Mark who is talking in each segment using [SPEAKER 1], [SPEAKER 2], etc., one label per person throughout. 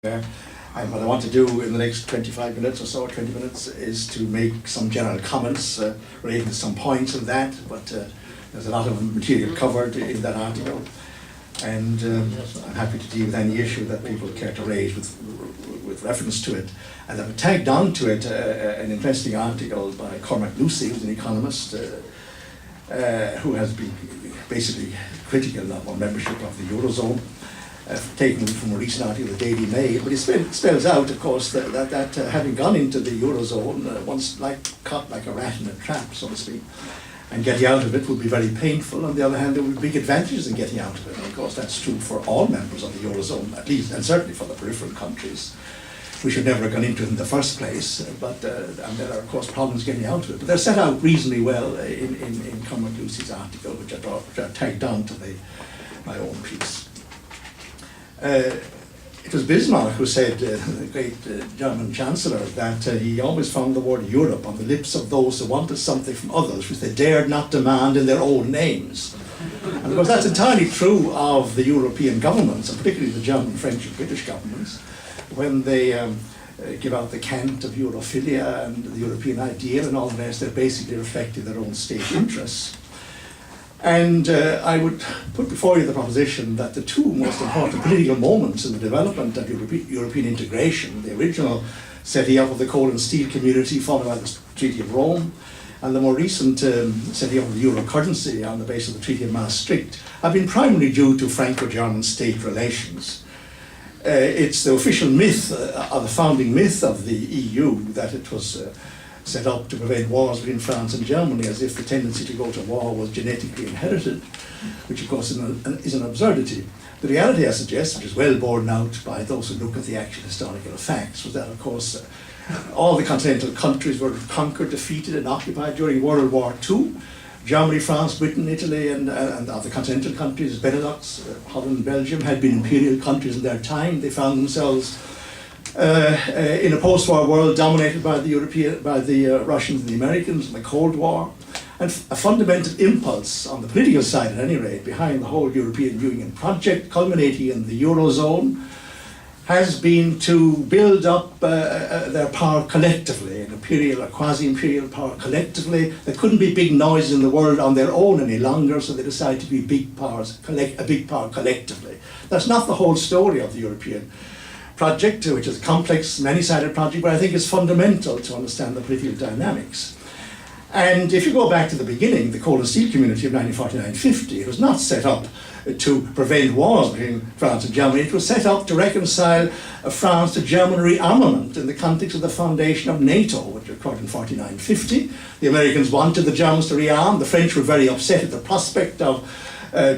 [SPEAKER 1] And what I want to do in the next 25 minutes or so, 20 minutes, is to make some general comments relating to some points of that, but there's a lot of material covered in that article. And I'm happy to deal with any issue that people care to raise with reference to it. And I've tagged on to it an interesting article by Cormac Lucy, who's an economist, who has been basically critical of our membership of the Eurozone. Taken from a recent article in the Daily Mail, but it spells out, of course, that having gone into the Eurozone, once caught like a rat in a trap, so to speak, and getting out of it would be very painful. On the other hand, there would be big advantages in getting out of it, and of course that's true for all members of the Eurozone, at least, and certainly for the peripheral countries. We should never have gone into it in the first place, but and there are, of course, problems getting out of it. But they're set out reasonably well in Cormac Lucy's article, which I tagged on to my own piece. It was Bismarck who said, the great German Chancellor, that he always found the word Europe on the lips of those who wanted something from others which they dared not demand in their own names. And of course that's entirely true of the European governments, and particularly the German, French and British governments, when they give out the cant of Europhilia and the European ideal and all the rest. They're basically reflecting their own state interests. And I would put before you the proposition that the two most important political moments in the development of European integration, the original setting up of the coal and steel community followed by the Treaty of Rome, and the more recent setting up of the euro currency on the basis of the Treaty of Maastricht, have been primarily due to Franco-German state relations. It's the official myth, the founding myth of the EU, that it was set up to prevent wars between France and Germany, as if the tendency to go to war was genetically inherited, which of course is an absurdity. The reality, I suggest, which is well borne out by those who look at the actual historical facts, was that of course all the continental countries were conquered, defeated and occupied during World War II. Germany, France, Britain, Italy and other continental countries, Benelux, Holland, Belgium, had been imperial countries in their time. They found themselves in a post-war world dominated by the Russians and the Americans in the Cold War, and a fundamental impulse on the political side, at any rate, behind the whole European Union project, culminating in the Eurozone, has been to build up their power collectively, an imperial or quasi-imperial power collectively. There couldn't be big noises in the world on their own any longer, so they decided to be a big power collectively. That's not the whole story of the European project, which is a complex, many-sided project, but I think it's fundamental to understand the political dynamics. And if you go back to the beginning, the coal and steel community of 1949-50, it was not set up to prevent wars between France and Germany. It was set up to reconcile France to German rearmament in the context of the foundation of NATO, which occurred in 49-50. The Americans wanted the Germans to rearm. The French were very upset at the prospect of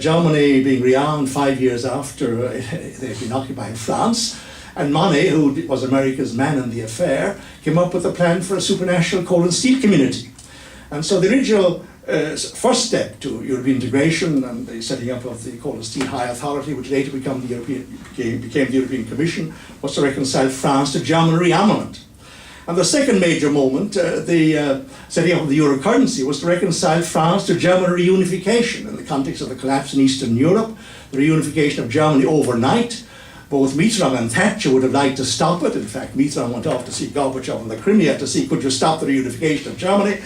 [SPEAKER 1] Germany being rearmed 5 years after they'd been occupying France. And Monnet, who was America's man in the affair, came up with a plan for a supranational coal and steel community. And so the original first step to European integration and the setting up of the Coal and Steel High Authority, which later became the European Commission, was to reconcile France to German rearmament. And the second major moment, the setting up of the euro currency, was to reconcile France to German reunification in the context of the collapse in Eastern Europe, the reunification of Germany overnight. Both Mitterrand and Thatcher would have liked to stop it. In fact, Mitterrand went off to see Gorbachev on the Crimea to see, could you stop the reunification of Germany?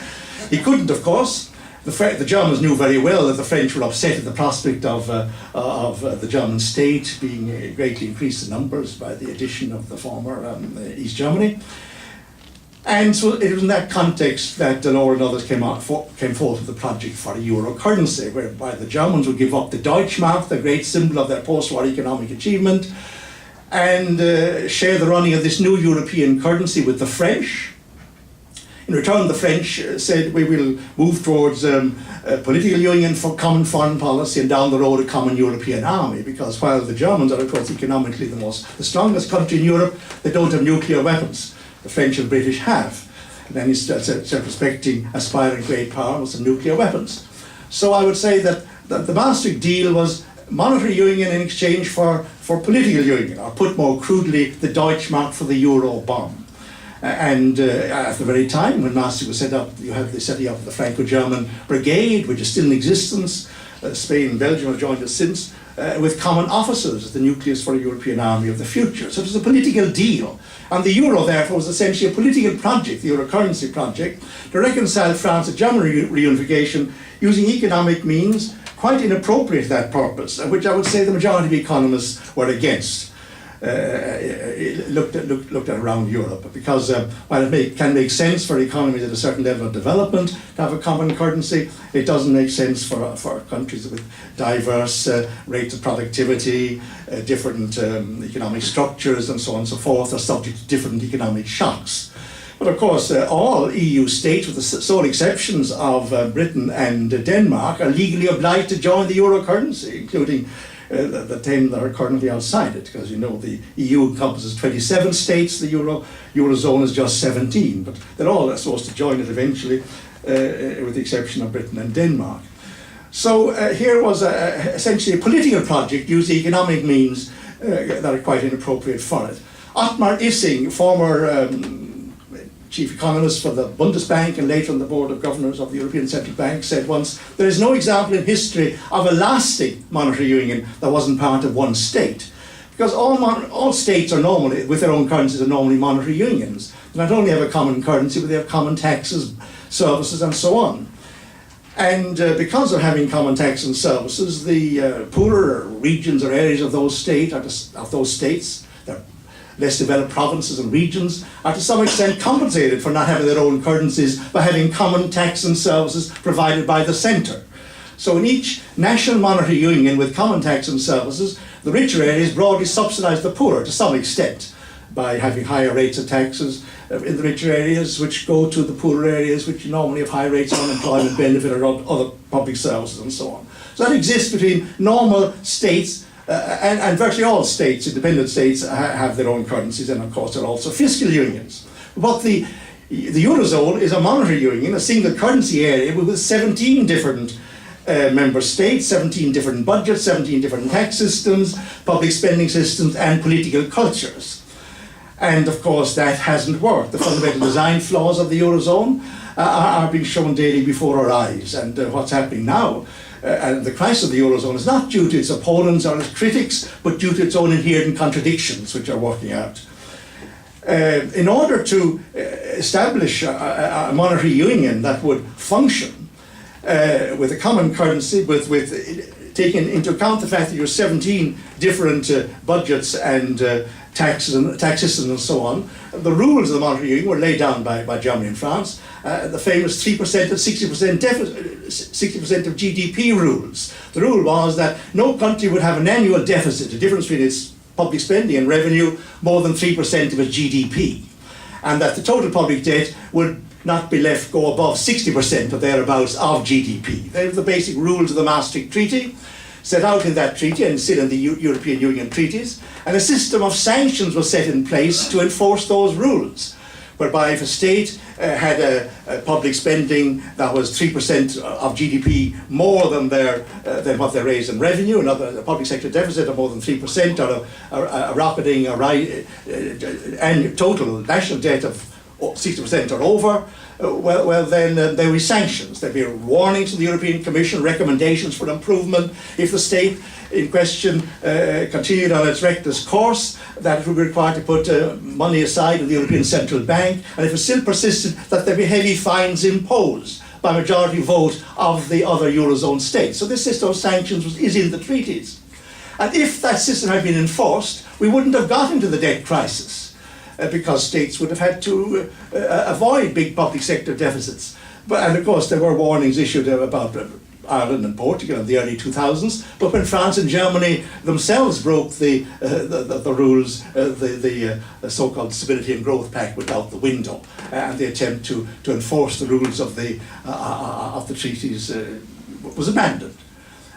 [SPEAKER 1] He couldn't, of course. The Germans knew very well that the French were upset at the prospect of the German state being greatly increased in numbers by the addition of the former East Germany. And so it was in that context that Delors and others came forth with the project for a euro currency, whereby the Germans would give up the Deutschmark, the great symbol of their post-war economic achievement, and share the running of this new European currency with the French. In return, the French said, we will move towards a political union for common foreign policy and down the road a common European army, because while the Germans are, of course, economically the strongest country in Europe, they don't have nuclear weapons. The French and British have. And then he's self-respecting, aspiring great power with some nuclear weapons. So I would say that the Maastricht deal was monetary union in exchange for political union, or put more crudely, the Deutschmark for the euro bomb. And at the very time when Maastricht was set up, you have the setting up of the Franco-German brigade, which is still in existence. Spain and Belgium have joined us since. with common officers as the nucleus for a European army of the future. So it was a political deal. And the euro, therefore, was essentially a political project, the euro currency project, to reconcile France and German reunification using economic means quite inappropriate to that purpose, which I would say the majority of economists were against. Looked at around Europe, because while it can make sense for economies at a certain level of development to have a common currency, it doesn't make sense for countries with diverse rates of productivity, different economic structures and so on and so forth, are subject to different economic shocks. But of course, all EU states, with the sole exceptions of Britain and Denmark, are legally obliged to join the euro currency, including the 10 that are currently outside it, because you know the EU encompasses 27 states, the Eurozone is just 17, but they're all supposed to join it eventually, with the exception of Britain and Denmark. So here was essentially a political project using economic means that are quite inappropriate for it. Ottmar Issing, former chief economist for the Bundesbank and later on the board of governors of the European Central Bank, said once, "There is no example in history of a lasting monetary union that wasn't part of one state." Because all states are normally, with their own currencies, are normally monetary unions. They not only have a common currency, but they have common taxes, services, and so on. And because of having common taxes and services, the poorer regions or areas of those states, the less developed provinces and regions, are to some extent compensated for not having their own currencies by having common tax and services provided by the centre. So in each national monetary union with common tax and services, the richer areas broadly subsidise the poorer to some extent by having higher rates of taxes in the richer areas, which go to the poorer areas, which normally have high rates of unemployment benefit or other public services and so on. So that exists between normal states, and virtually all states, independent states, have their own currencies, and of course they're also fiscal unions. But the Eurozone is a monetary union, a single currency area with 17 different member states, 17 different budgets, 17 different tax systems, public spending systems, and political cultures. And of course that hasn't worked. The fundamental design flaws of the Eurozone are being shown daily before our eyes. And what's happening now, and the crisis of the Eurozone, is not due to its opponents or its critics, but due to its own inherent contradictions, which are working out. In order to establish a monetary union that would function with a common currency, with taking into account the fact that you're 17 different budgets and tax systems and so on, the rules of the monetary union were laid down by Germany and France. The famous 3% and 60% of GDP rules. The rule was that no country would have an annual deficit, the difference between its public spending and revenue, more than 3% of its GDP. And that the total public debt would not be left go above 60% or thereabouts of GDP. They were the basic rules of the Maastricht Treaty, set out in that treaty and still in the European Union treaties, and a system of sanctions was set in place to enforce those rules, whereby if a state had a public spending that was 3% of GDP more than what they raised in revenue, a public sector deficit of more than 3%, or a rocketing and total national debt of 60% or over, then there will be sanctions. There will be warnings from the European Commission, recommendations for improvement. If the state in question continued on its reckless course, that it would be required to put money aside in the European Central Bank, and if it still persisted, that there be heavy fines imposed by majority vote of the other Eurozone states. So this system of sanctions is in the treaties. And if that system had been enforced, we wouldn't have got into the debt crisis. Because states would have had to avoid big public sector deficits. And of course there were warnings issued about Ireland and Portugal in the early 2000s, but when France and Germany themselves broke the rules, the so-called Stability and Growth Pact went out the window, and the attempt to enforce the rules of the treaties was abandoned.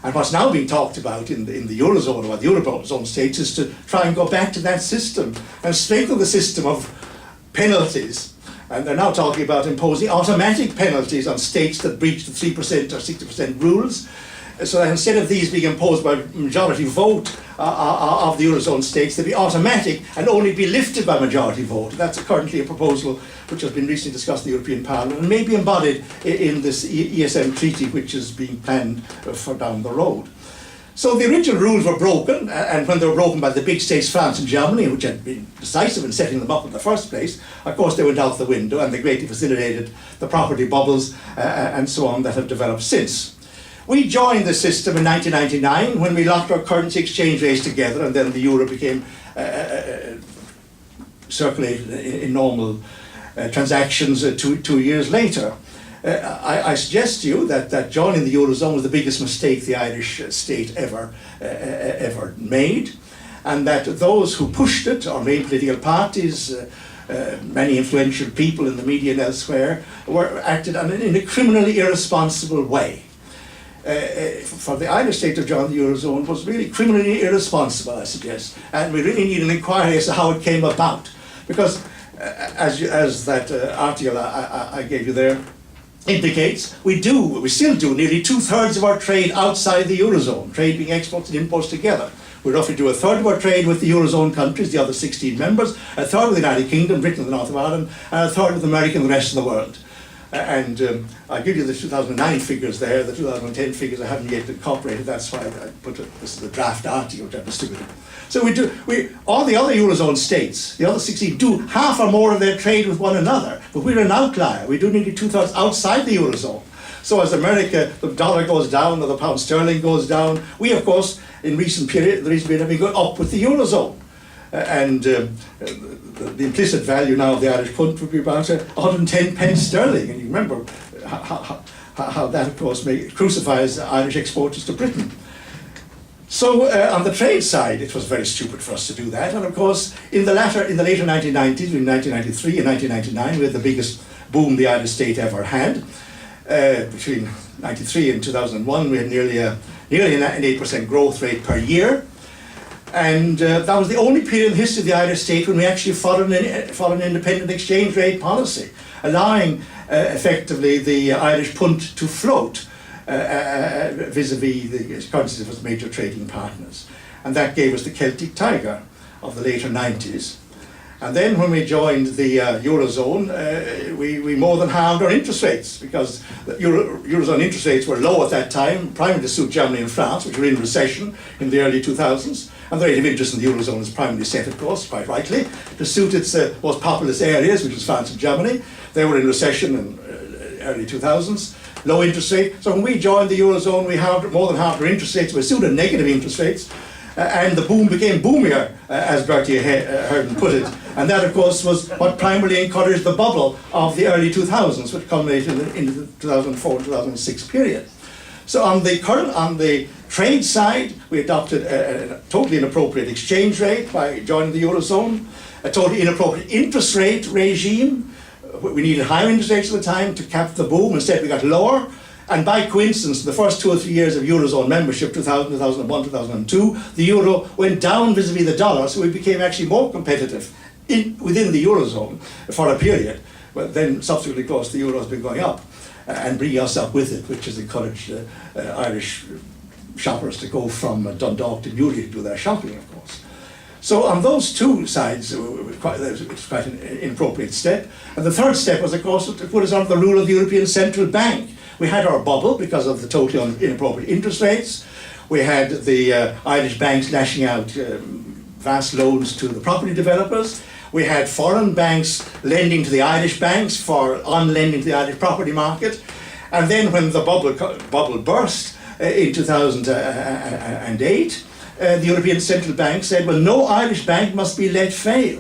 [SPEAKER 1] And what's now being talked about in the Eurozone or the Eurozone states is to try and go back to that system and strengthen the system of penalties. And they're now talking about imposing automatic penalties on states that breach the 3% or 60% rules. So that instead of these being imposed by majority vote of the Eurozone states, they'd be automatic and only be lifted by majority vote. That's currently a proposal which has been recently discussed in the European Parliament and may be embodied in this ESM treaty, which is being planned for down the road. So the original rules were broken, and when they were broken by the big states, France and Germany, which had been decisive in setting them up in the first place, of course they went out the window, and they greatly facilitated the property bubbles and so on that have developed since. We joined the system in 1999 when we locked our currency exchange rates together, and then the euro became circulated in normal transactions 2 years later. I suggest to you that joining the Eurozone was the biggest mistake the Irish state ever made, and that those who pushed it, our main political parties, many influential people in the media and elsewhere, acted in a criminally irresponsible way. For the Irish state to join the Eurozone was really criminally irresponsible, I suggest, and we really need an inquiry as to how it came about, because as that article I gave you there indicates, we still do nearly 2/3 of our trade outside the Eurozone, trade being exports and imports together. We roughly do 1/3 of our trade with the Eurozone countries, the other 16 members, 1/3 with the United Kingdom, Britain and the North of Ireland, and 1/3 with America and the rest of the world. I'll give you the 2009 figures there. The 2010 figures I haven't yet incorporated, that's why I put this is the draft article which I've distributed. So all the other Eurozone states, the other 16, do half or more of their trade with one another, but we're an outlier. We do nearly 2/3 outside the Eurozone. So as America, the dollar goes down or the pound sterling goes down, we of course, in the recent period have been going up with the Eurozone. The implicit value now of the Irish pund would be about 110 pence sterling, and you remember how that of course crucifies Irish exporters to Britain. So on the trade side, it was very stupid for us to do that, and of course in the later 1990s, in 1993 and 1999, we had the biggest boom the Irish state ever had. Between 93 and 2001, we had nearly an 8% growth rate per year. And that was the only period in the history of the Irish state when we actually followed an independent exchange rate policy, allowing effectively the Irish pund to float vis-a-vis the currencies of its major trading partners. And that gave us the Celtic Tiger of the later 90s. And then when we joined the Eurozone, we more than halved our interest rates, because the Eurozone interest rates were low at that time, primarily to suit Germany and France, which were in recession in the early 2000s. And the rate of interest in the Eurozone is primarily set, of course, quite rightly, to suit its most populous areas, which is France and Germany. They were in recession in early 2000s, low interest rate. So when we joined the Eurozone, we more than halved our interest rates. We suited negative interest rates. And the boom became boomier, as Bertie Herden put it. And that, of course, was what primarily encouraged the bubble of the early 2000s, which culminated into the 2004-2006 period. So on the trade side, we adopted a totally inappropriate exchange rate by joining the Eurozone, a totally inappropriate interest rate regime. We needed higher interest rates at the time to cap the boom. Instead, we got lower. And by coincidence, the first 2 or 3 years of Eurozone membership, 2000, 2001, 2002, the euro went down vis-a-vis the dollar, so we became actually more competitive within the Eurozone for a period. But then subsequently, of course, the euro has been going up and bringing us up with it, which has encouraged Irish shoppers to go from Dundalk to Newry to do their shopping, of course. So on those two sides, it was quite an inappropriate step. And the third step was, of course, to put us under the rule of the European Central Bank. We had our bubble because of the totally inappropriate interest rates. We had the Irish banks lashing out vast loans to the property developers. We had foreign banks lending to the Irish banks on lending to the Irish property market. And then when the bubble burst in 2008, the European Central Bank said, well, no Irish bank must be let fail.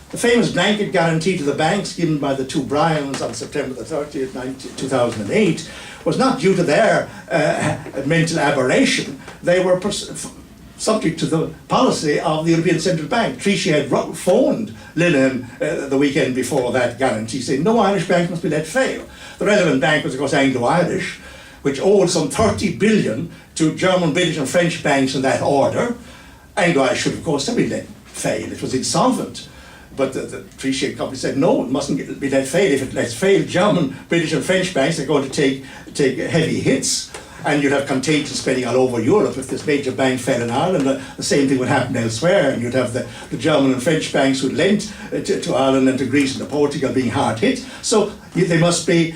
[SPEAKER 1] The famous blanket guarantee to the banks given by the two Bryans on September the 30th, 2008 was not due to their mental aberration. They were subject to the policy of the European Central Bank. Trichet had phoned Lillian the weekend before that guarantee, saying no Irish bank must be let fail. The relevant bank was, of course, Anglo-Irish, which owed some 30 billion to German, British and French banks in that order. Anglo-Irish should, of course, have been let fail. It was insolvent. But the Trichet company said, no, it mustn't be let fail. If it lets fail, German, British and French banks are going to take heavy hits. And you'd have contagion spreading all over Europe. If this major bank fell in Ireland, the same thing would happen elsewhere. And you'd have the German and French banks who'd lent to Ireland and to Greece and to Portugal being hard hit. So they must be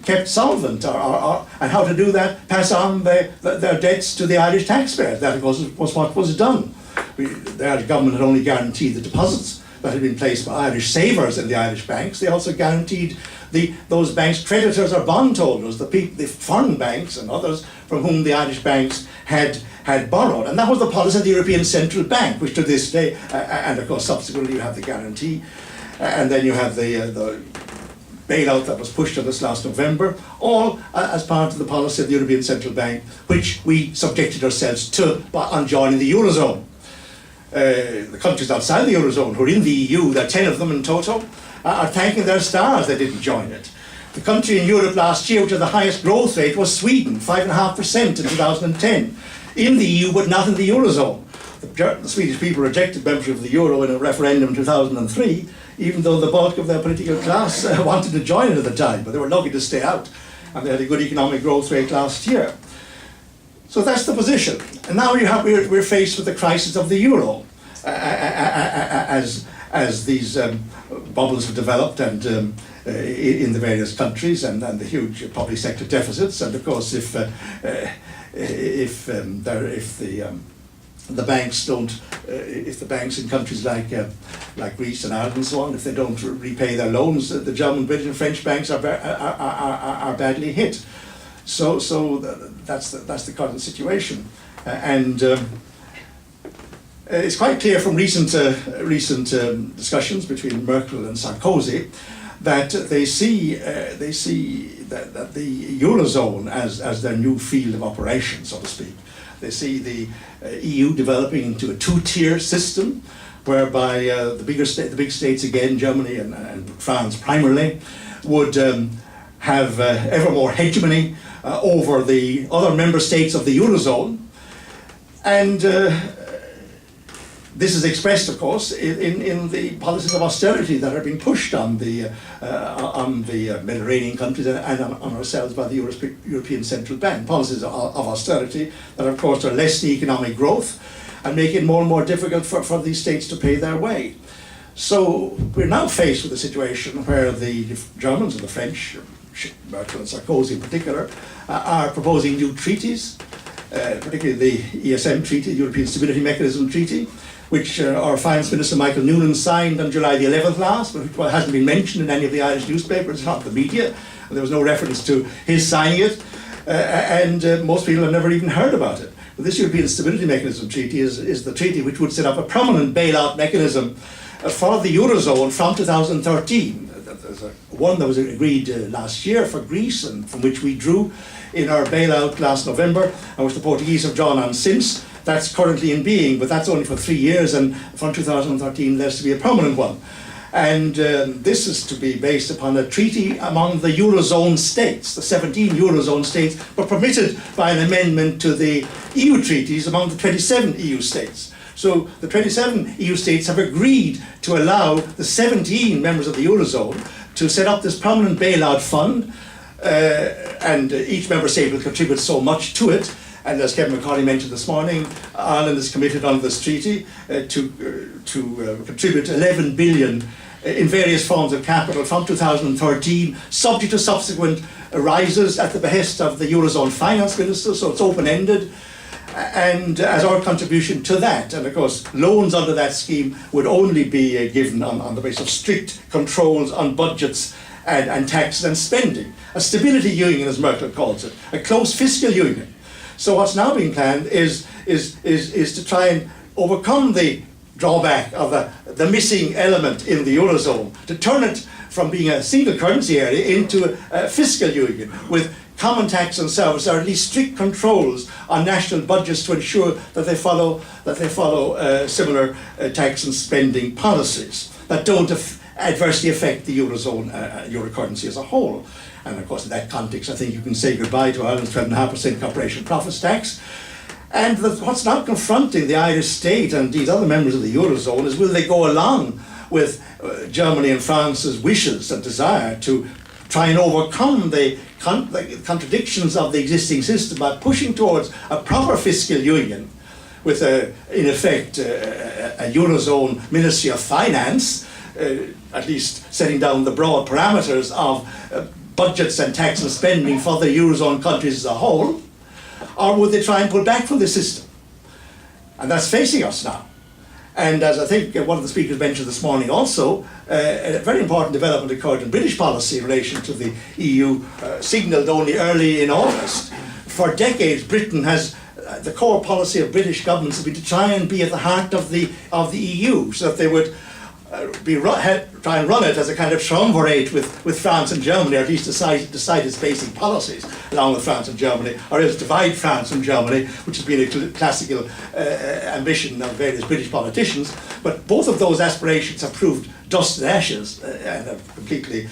[SPEAKER 1] kept solvent. And how to do that? Pass on their debts to the Irish taxpayers. That, of course, was what was done. The Irish government had only guaranteed the deposits that had been placed by Irish savers in the Irish banks. They also guaranteed those banks' creditors or bondholders, the foreign banks and others from whom the Irish banks had borrowed. And that was the policy of the European Central Bank, which to this day, and of course subsequently you have the guarantee, and then you have the bailout that was pushed on us last November, all as part of the policy of the European Central Bank, which we subjected ourselves to on joining the Eurozone. The countries outside the Eurozone who are in the EU, there are 10 of them in total, are thanking their stars they didn't join it. The country in Europe last year which had the highest growth rate was Sweden, 5.5% in 2010, in the EU but not in the Eurozone. The Swedish people rejected membership of the Euro in a referendum in 2003, even though the bulk of their political class wanted to join it at the time, but they were lucky to stay out, and they had a good economic growth rate last year. So that's the position. And now we're faced with the crisis of the Euro as these bubbles have developed and in the various countries and the huge public sector deficits. And of course, if the banks don't, if the banks in countries like Greece and Ireland and so on, if they don't repay their loans, the German, British, and French banks are badly hit. So that's the current situation, and it's quite clear from recent discussions between Merkel and Sarkozy that they see that the Eurozone as their new field of operation, so to speak. They see the EU developing into a two-tier system, whereby the big states again, Germany and France primarily, would have ever more hegemony over the other member states of the Eurozone. And this is expressed, of course, in the policies of austerity that are being pushed on the Mediterranean countries and on ourselves by the European Central Bank. Policies of austerity that, of course, are less the economic growth and make it more and more difficult for these states to pay their way. So we're now faced with a situation where the Germans and the French, Merkel and Sarkozy in particular, are proposing new treaties, particularly the ESM Treaty, the European Stability Mechanism Treaty, which our Finance Minister Michael Noonan signed on July the 11th last, but which hasn't been mentioned in any of the Irish newspapers, not the media, and there was no reference to his signing it, and most people have never even heard about it. But this European Stability Mechanism Treaty is the treaty which would set up a permanent bailout mechanism for the Eurozone from 2013. There's one that was agreed last year for Greece, and from which we drew in our bailout last November, and which the Portuguese have drawn on since. That's currently in being, but that's only for 3 years, and from 2013 there's to be a permanent one. And this is to be based upon a treaty among the Eurozone states. The 17 Eurozone states were permitted by an amendment to the EU treaties among the 27 EU states. So the 27 EU states have agreed to allow the 17 members of the Eurozone to set up this permanent bailout fund, and each member state will contribute so much to it. And as Kevin McCauley mentioned this morning, Ireland is committed under this treaty to contribute 11 billion in various forms of capital from 2013, subject to subsequent rises at the behest of the Eurozone finance minister, so it's open-ended. And as our contribution to that, and of course loans under that scheme would only be given on the basis of strict controls on budgets and taxes and spending. A stability union, as Merkel calls it, a close fiscal union. So what's now being planned is to try and overcome the drawback of the missing element in the Eurozone, to turn it from being a single currency area into a fiscal union with common tax and service, or at least strict controls on national budgets to ensure that they follow similar tax and spending policies that don't adversely affect the Eurozone, euro currency as a whole. And of course, in that context, I think you can say goodbye to Ireland's 12.5% corporation profits tax. And what's now confronting the Irish state and these other members of the Eurozone is, will they go along with Germany and France's wishes and desire to try and overcome the the contradictions of the existing system by pushing towards a proper fiscal union with, in effect, a Eurozone Ministry of Finance, at least setting down the broad parameters of budgets and tax and spending for the Eurozone countries as a whole, or would they try and pull back from the system? And that's facing us now. And as I think one of the speakers mentioned this morning also, a very important development occurred in British policy in relation to the EU, signalled only early in August. For decades, Britain has, the core policy of British governments has been to try and be at the heart of the EU, so that they would try and run it as a kind of triumvirate with France and Germany, or at least decide its basic policies along with France and Germany, or else divide France and Germany, which has been a classical ambition of various British politicians. But both of those aspirations have proved dust and ashes and have completely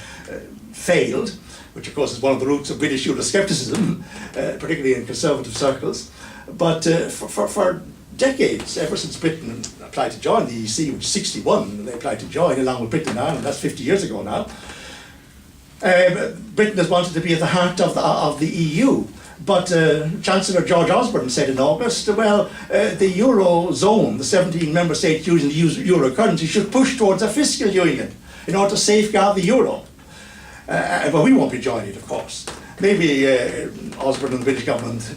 [SPEAKER 1] failed, which of course is one of the roots of British Euroscepticism, particularly in conservative circles. But for decades, ever since Britain applied to join the EEC, which is 61, they applied to join along with Britain and Ireland, that's 50 years ago now. Britain has wanted to be at the heart of the EU. But Chancellor George Osborne said in August, well, the Eurozone, the 17 member states using the euro currency, should push towards a fiscal union in order to safeguard the euro. But we won't be joining it, of course. Maybe Osborne and the British government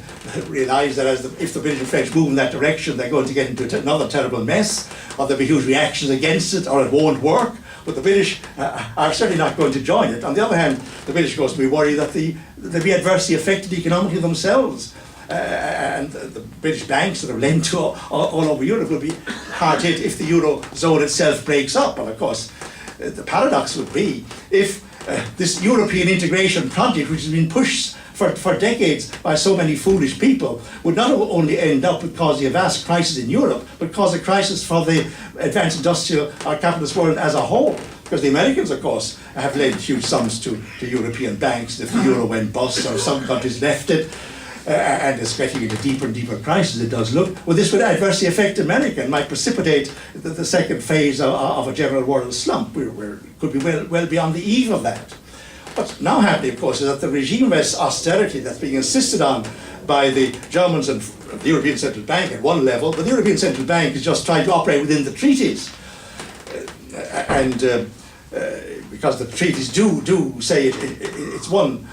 [SPEAKER 1] realise that if the British and French move in that direction, they're going to get into another terrible mess, or there'll be huge reactions against it, or it won't work. But the British are certainly not going to join it. On the other hand, the British, of course, will be worried that they'll be adversely affected economically themselves. And the British banks that are lent to all over Europe will be hard hit if the Eurozone itself breaks up. And of course, the paradox would be if this European integration project, which has been pushed for decades by so many foolish people, would not only end up with causing a vast crisis in Europe, but cause a crisis for the advanced industrial or capitalist world as a whole. Because the Americans, of course, have lent huge sums to European banks. If the euro went bust or some countries left it, and it's getting into deeper and deeper crisis, it does look, well, this would adversely affect America and might precipitate the second phase of a general world slump. We could be well beyond the eve of that. What's now happening, of course, is that the regime of austerity that's being insisted on by the Germans and the European Central Bank at one level, but the European Central Bank is just trying to operate within the treaties. Because the treaties do say it's one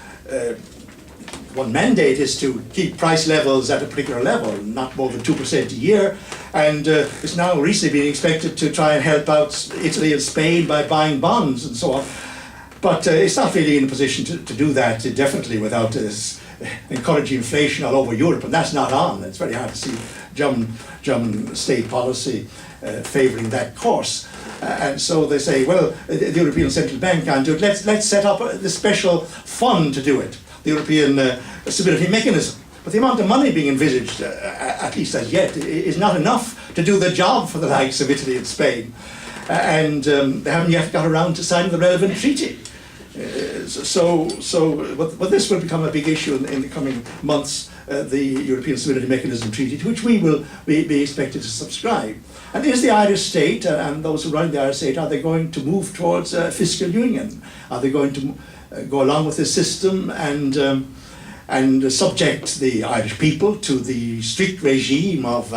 [SPEAKER 1] mandate is to keep price levels at a particular level, not more than 2% a year, and it's now recently being expected to try and help out Italy and Spain by buying bonds and so on. But it's not really in a position to do that definitely without encouraging inflation all over Europe, and that's not on. It's very hard to see German state policy favouring that course. And so they say, well, the European Central Bank can't do it. Let's set up this special fund to do it, the European Stability Mechanism. But the amount of money being envisaged, at least as yet, is not enough to do the job for the likes of Italy and Spain. And they haven't yet got around to signing the relevant treaty. But this will become a big issue in the coming months, the European Stability Mechanism Treaty, to which we will be expected to subscribe. And is the Irish state, and those who run the Irish state, are they going to move towards a fiscal union? Are they going to go along with this system and subject the Irish people to the strict regime of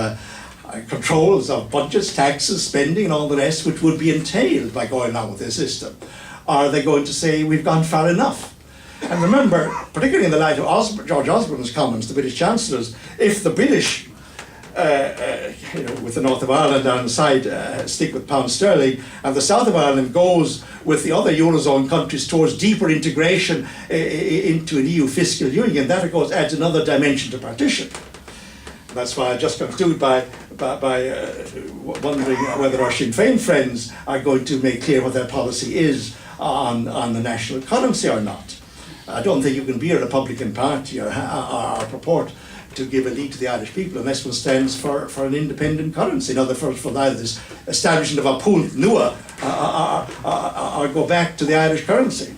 [SPEAKER 1] controls of budgets, taxes, spending and all the rest, which would be entailed by going along with this system? Or are they going to say, we've gone far enough? And remember, particularly in the light of George Osborne's comments, the British Chancellors, if the British, with the north of Ireland on the side, stick with pound sterling, and the south of Ireland goes with the other Eurozone countries towards deeper integration into an EU fiscal union, that of course adds another dimension to partition. That's why I just conclude by wondering whether our Sinn Féin friends are going to make clear what their policy is on the national currency or not. I don't think you can be a Republican Party or purport to give a lead to the Irish people unless one stands for an independent currency. In other words, for either this establishment of a punt nua or go back to the Irish currency.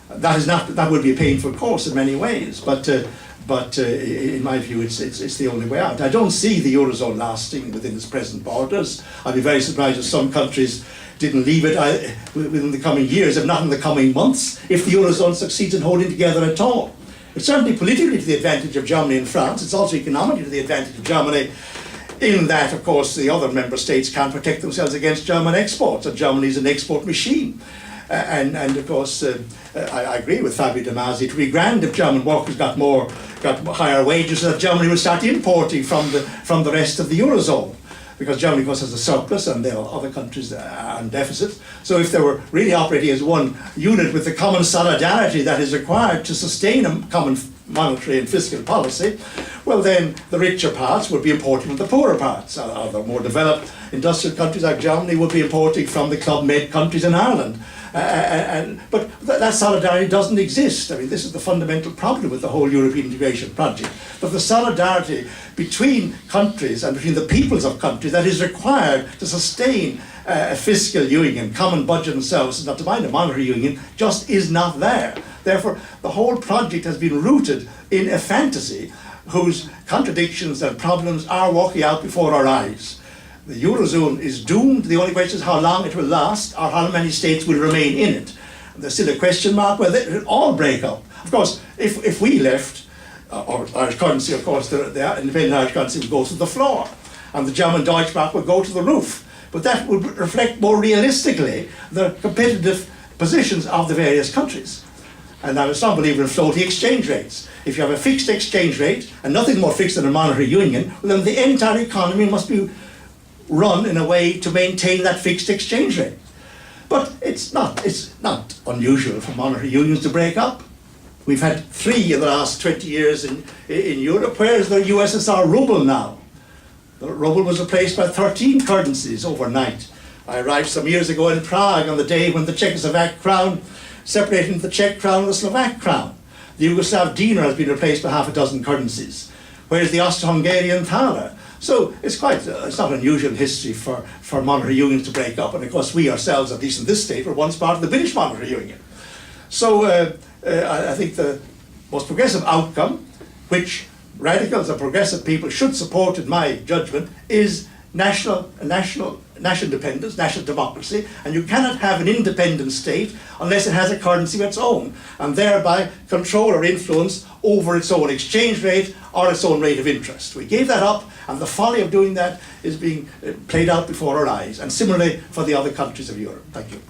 [SPEAKER 1] That would be a painful course in many ways, but in my view, it's the only way out. I don't see the Eurozone lasting within its present borders. I'd be very surprised if some countries didn't leave it within the coming years, if not in the coming months, if the Eurozone succeeds in holding together at all. It's certainly politically to the advantage of Germany and France. It's also economically to the advantage of Germany, in that, of course, the other member states can't protect themselves against German exports, and Germany is an export machine. And of course, I agree with Fabio De Masi. It would be grand if German workers got higher wages, so that Germany would start importing from the rest of the Eurozone. Because Germany, of course, has a surplus and there are other countries are in deficit. So if they were really operating as one unit with the common solidarity that is required to sustain a common monetary and fiscal policy, well then the richer parts would be importing from the poorer parts. Other more developed industrial countries like Germany would be importing from the Club Med countries in Ireland. But that solidarity doesn't exist. I mean, this is the fundamental problem with the whole European integration project. That the solidarity between countries and between the peoples of countries that is required to sustain a fiscal union, common budget and services, not to mind a monetary union, just is not there. Therefore, the whole project has been rooted in a fantasy whose contradictions and problems are walking out before our eyes. The Eurozone is doomed. The only question is how long it will last or how many states will remain in it. And there's still a question mark whether it will all break up. Of course, if we left, or Irish currency, of course, the independent Irish currency would go to the floor, and the German Deutschmark would go to the roof. But that would reflect more realistically the competitive positions of the various countries. And I'm a strong believer in floating exchange rates. If you have a fixed exchange rate, and nothing more fixed than a monetary union, well, then the entire economy must be run in a way to maintain that fixed exchange rate. But it's not unusual for monetary unions to break up. We've had 3 in the last 20 years in Europe. Where is the USSR ruble now? The ruble was replaced by 13 currencies overnight. I arrived some years ago in Prague on the day when the Czechoslovak crown separated into the Czech crown and the Slovak crown. The Yugoslav dinar has been replaced by half a dozen currencies. Whereas the Austro-Hungarian thaler. So it's not unusual in history for monetary unions to break up. And of course we ourselves, at least in this state, were once part of the British monetary union. So I think the most progressive outcome, which radicals and progressive people should support in my judgment, is national independence, national democracy, and you cannot have an independent state unless it has a currency of its own, and thereby control or influence over its own exchange rate or its own rate of interest. We gave that up, and the folly of doing that is being played out before our eyes, and similarly for the other countries of Europe. Thank you.